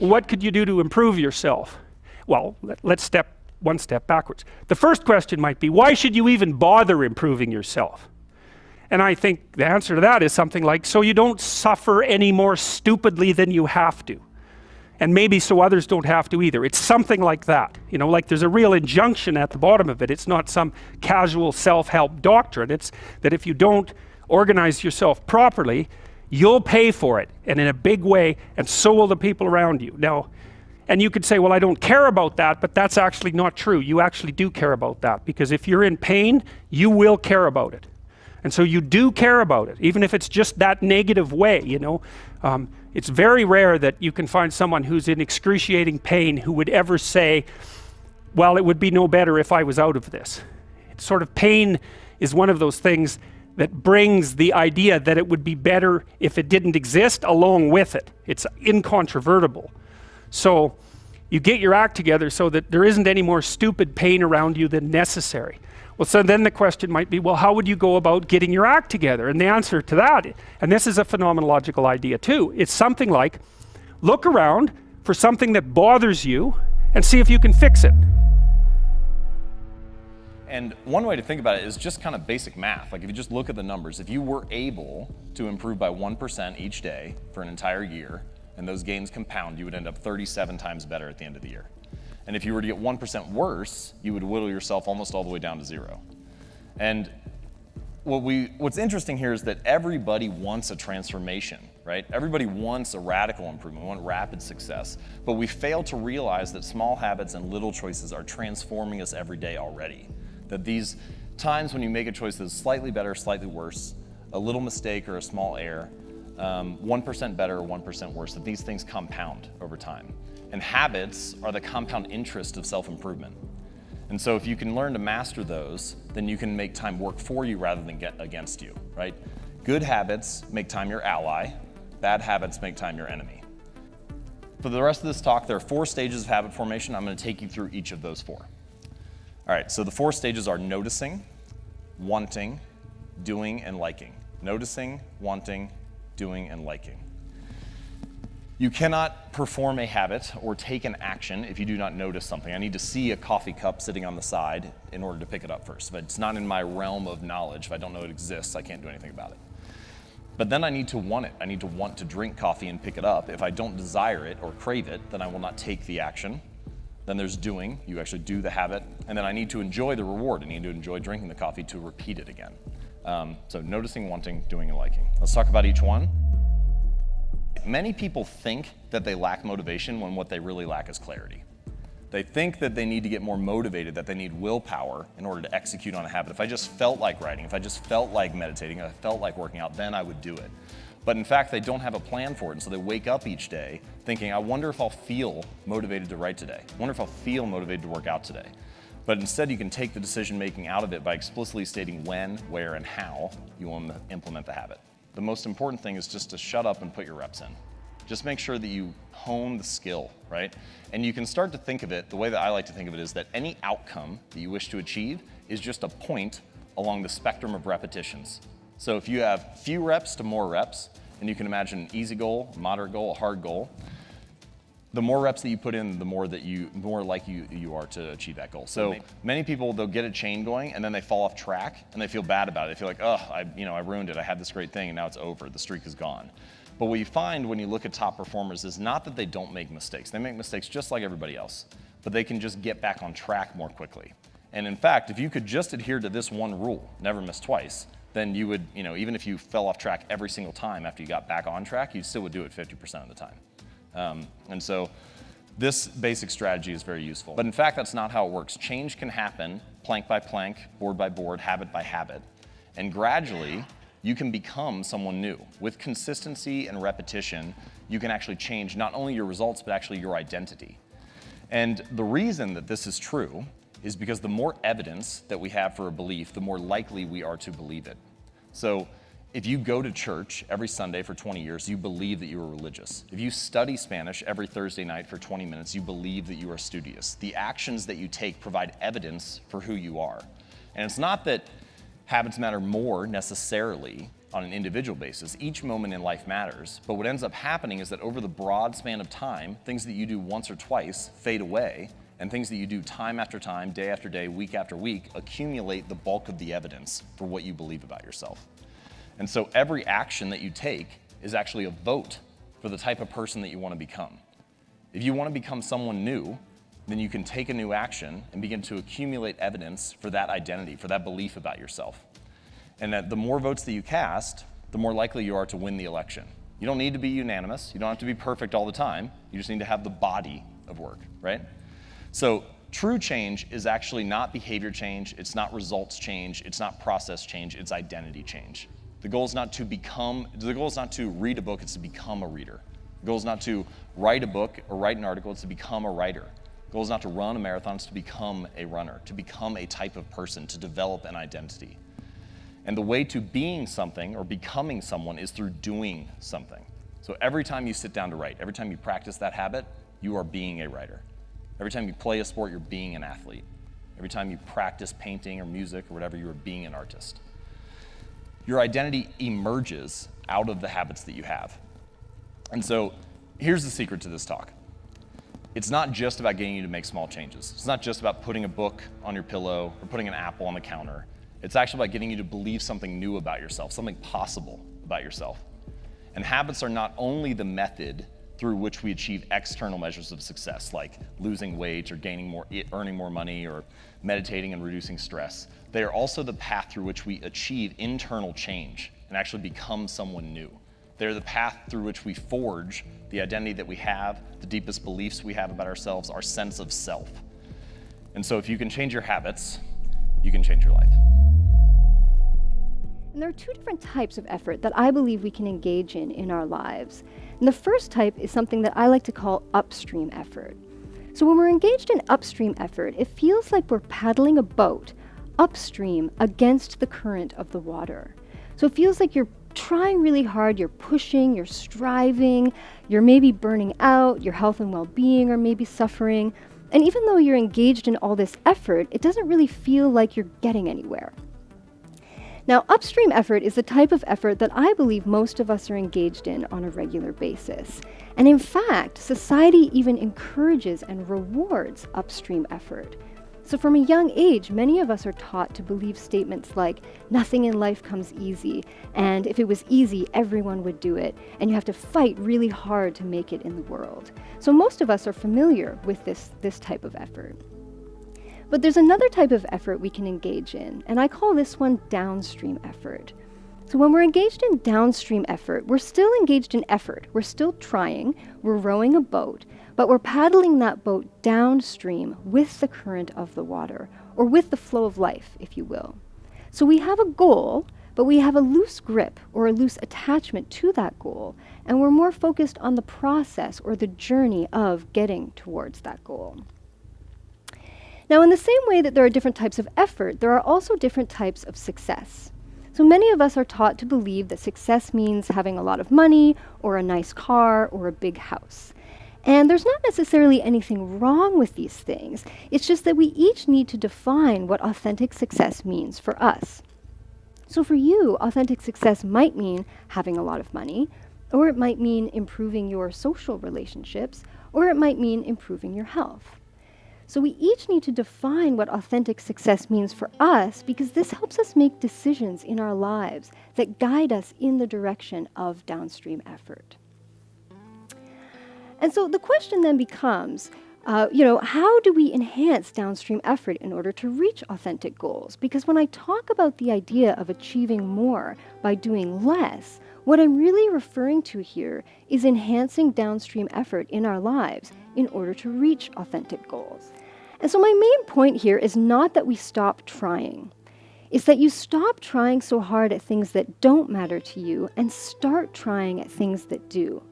what could you do to improve yourself? Well, let's step one step backwards. The first question might be, why should you even bother improving yourself? And I think the answer to that is something like, so you don't suffer any more stupidly than you have to. And maybe so others don't have to either. It's something like that. You know, like there's a real injunction at the bottom of it. It's not some casual self-help doctrine. It's that if you don't organize yourself properly, you'll pay for it, and in a big way, and so will the people around you. Now, and you could say, well, I don't care about that, but that's actually not true. You actually do care about that, because if you're in pain, you will care about it. And so you do care about it, even if it's just that negative way, you know. It's very rare that you can find someone who's in excruciating pain who would ever say, well, it would be no better if I was out of this. It's sort of, pain is one of those things that brings the idea that it would be better if it didn't exist along with it. It's incontrovertible. So you get your act together so that there isn't any more stupid pain around you than necessary. Well, so then the question might be, well, how would you go about getting your act together? And the answer to that, and this is a phenomenological idea too, it's something like, look around for something that bothers you and see if you can fix it. And one way to think about it is just kind of basic math. Like if you just look at the numbers, if you were able to improve by 1% each day for an entire year, and those gains compound, you would end up 37 times better at the end of the year. And if you were to get 1% worse, you would whittle yourself almost all the way down to 0. And what's interesting here is that everybody wants a transformation, right? Everybody wants a radical improvement, want rapid success. But we fail to realize that small habits and little choices are transforming us every day already. That these times when you make a choice that's slightly better, slightly worse, a little mistake or a small error, 1% better or 1% worse, that these things compound over time. And habits are the compound interest of self-improvement. And so if you can learn to master those, then you can make time work for you rather than get against you, right? Good habits make time your ally. Bad habits make time your enemy. For the rest of this talk, there are 4 stages of habit formation. I'm going to take you through each of those 4. All right, so the 4 stages are noticing, wanting, doing, and liking. Noticing, wanting, doing, and liking. You cannot perform a habit or take an action if you do not notice something. I need to see a coffee cup sitting on the side in order to pick it up first. If it's not in my realm of knowledge, if I don't know it exists, I can't do anything about it. But then I need to want it. I need to want to drink coffee and pick it up. If I don't desire it or crave it, then I will not take the action. Then there's doing. You actually do the habit. And then I need to enjoy the reward. I need to enjoy drinking the coffee to repeat it again. So noticing, wanting, doing, and liking. Let's talk about each one. Many people think that they lack motivation when what they really lack is clarity. They think that they need to get more motivated, that they need willpower in order to execute on a habit. If I just felt like writing, if I just felt like meditating, if I felt like working out, then I would do it. But in fact, they don't have a plan for it, and so they wake up each day thinking, I wonder if I'll feel motivated to write today. I wonder if I'll feel motivated to work out today. But instead, you can take the decision-making out of it by explicitly stating when, where, and how you want to implement the habit. The most important thing is just to shut up and put your reps in. Just make sure that you hone the skill, right? And you can start to think of it, the way that I like to think of it is that any outcome that you wish to achieve is just a point along the spectrum of repetitions. So if you have few reps to more reps, and you can imagine an easy goal, a moderate goal, a hard goal, the more reps that you put in, the more likely you are to achieve that goal. So many people, they'll get a chain going and then they fall off track and they feel bad about it. They feel like, oh, I ruined it. I had this great thing and now it's over. The streak is gone. But what you find when you look at top performers is not that they don't make mistakes. They make mistakes just like everybody else, but they can just get back on track more quickly. And in fact, if you could just adhere to this one rule, never miss twice, then you would, even if you fell off track every single time after you got back on track, you still would do it 50% of the time. And so this basic strategy is very useful. But in fact, that's not how it works. Change can happen plank by plank, board by board, habit by habit. And gradually, you can become someone new. With consistency and repetition, you can actually change not only your results, but actually your identity. And the reason that this is true is because the more evidence that we have for a belief, the more likely we are to believe it. So if you go to church every Sunday for 20 years, you believe that you are religious. If you study Spanish every Thursday night for 20 minutes, you believe that you are studious. The actions that you take provide evidence for who you are. And it's not that habits matter more necessarily on an individual basis. Each moment in life matters, but what ends up happening is that over the broad span of time, things that you do once or twice fade away, and things that you do time after time, day after day, week after week, accumulate the bulk of the evidence for what you believe about yourself. And so every action that you take is actually a vote for the type of person that you want to become. If you want to become someone new, then you can take a new action and begin to accumulate evidence for that identity, for that belief about yourself. And that the more votes that you cast, the more likely you are to win the election. You don't need to be unanimous. You don't have to be perfect all the time. You just need to have the body of work, right? So true change is actually not behavior change. It's not results change. It's not process change. It's identity change. The goal is not to read a book. It's to become a reader. The goal is not to write a book or write an article. It's to become a writer. The goal is not to run a marathon. It's to become a runner, to become a type of person, to develop an identity. And the way to being something or becoming someone is through doing something. So every time you sit down to write, every time you practice that habit, you are being a writer. Every time you play a sport, you're being an athlete. Every time you practice painting or music or whatever, you are being an artist. Your identity emerges out of the habits that you have. And so here's the secret to this talk. It's not just about getting you to make small changes. It's not just about putting a book on your pillow or putting an apple on the counter. It's actually about getting you to believe something new about yourself, something possible about yourself. And habits are not only the method through which we achieve external measures of success, like losing weight or earning more money or meditating and reducing stress. They are also the path through which we achieve internal change and actually become someone new. They're the path through which we forge the identity that we have, the deepest beliefs we have about ourselves, our sense of self. And so if you can change your habits, you can change your life. And there are two different types of effort that I believe we can engage in our lives. And the first type is something that I like to call upstream effort. So when we're engaged in upstream effort, it feels like we're paddling a boat upstream against the current of the water. So it feels like you're trying really hard, you're pushing, you're striving, you're maybe burning out, your health and well-being are maybe suffering. And even though you're engaged in all this effort, it doesn't really feel like you're getting anywhere. Now, upstream effort is the type of effort that I believe most of us are engaged in on a regular basis. And in fact, society even encourages and rewards upstream effort. So from a young age, many of us are taught to believe statements like, nothing in life comes easy, and if it was easy, everyone would do it, and you have to fight really hard to make it in the world. So most of us are familiar with this type of effort. But there's another type of effort we can engage in, and I call this one downstream effort. So when we're engaged in downstream effort, we're still engaged in effort. We're still trying, we're rowing a boat, but we're paddling that boat downstream with the current of the water, or with the flow of life, if you will. So we have a goal, but we have a loose grip or a loose attachment to that goal, and we're more focused on the process or the journey of getting towards that goal. Now, in the same way that there are different types of effort, there are also different types of success. So many of us are taught to believe that success means having a lot of money, or a nice car, or a big house. And there's not necessarily anything wrong with these things. It's just that we each need to define what authentic success means for us. So for you, authentic success might mean having a lot of money, or it might mean improving your social relationships, or it might mean improving your health. So we each need to define what authentic success means for us, because this helps us make decisions in our lives that guide us in the direction of downstream effort. And so the question then becomes, how do we enhance downstream effort in order to reach authentic goals? Because when I talk about the idea of achieving more by doing less, what I'm really referring to here is enhancing downstream effort in our lives in order to reach authentic goals. And so my main point here is not that we stop trying. It's that you stop trying so hard at things that don't matter to you and start trying at things that do.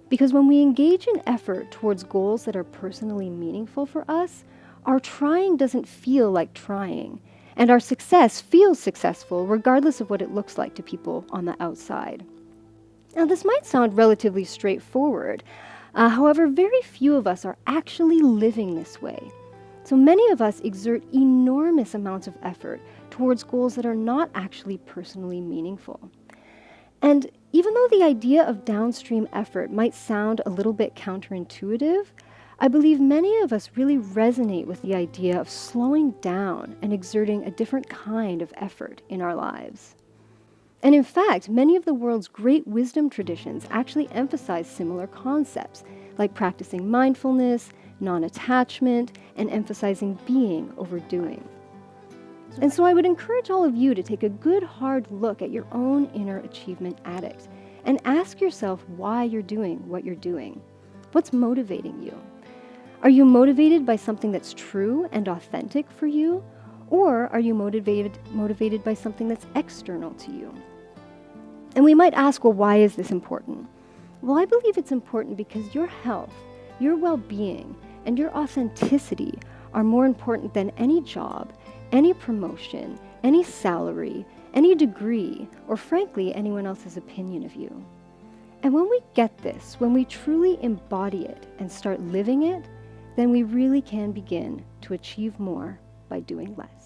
Because when we engage in effort towards goals that are personally meaningful for us, our trying doesn't feel like trying, and our success feels successful regardless of what it looks like to people on the outside. Now, this might sound relatively straightforward. However, very few of us are actually living this way. So many of us exert enormous amounts of effort towards goals that are not actually personally meaningful. And even though the idea of downstream effort might sound a little bit counterintuitive, I believe many of us really resonate with the idea of slowing down and exerting a different kind of effort in our lives. And in fact, many of the world's great wisdom traditions actually emphasize similar concepts, like practicing mindfulness, non-attachment, and emphasizing being over doing. And so I would encourage all of you to take a good hard look at your own inner achievement addict and ask yourself why you're doing what you're doing. What's motivating you? Are you motivated by something that's true and authentic for you? Or are you motivated by something that's external to you? And we might ask, well, why is this important? Well, I believe it's important because your health, your well-being, and your authenticity are more important than any job, any promotion, any salary, any degree, or frankly, anyone else's opinion of you. And when we get this, when we truly embody it and start living it, then we really can begin to achieve more by doing less.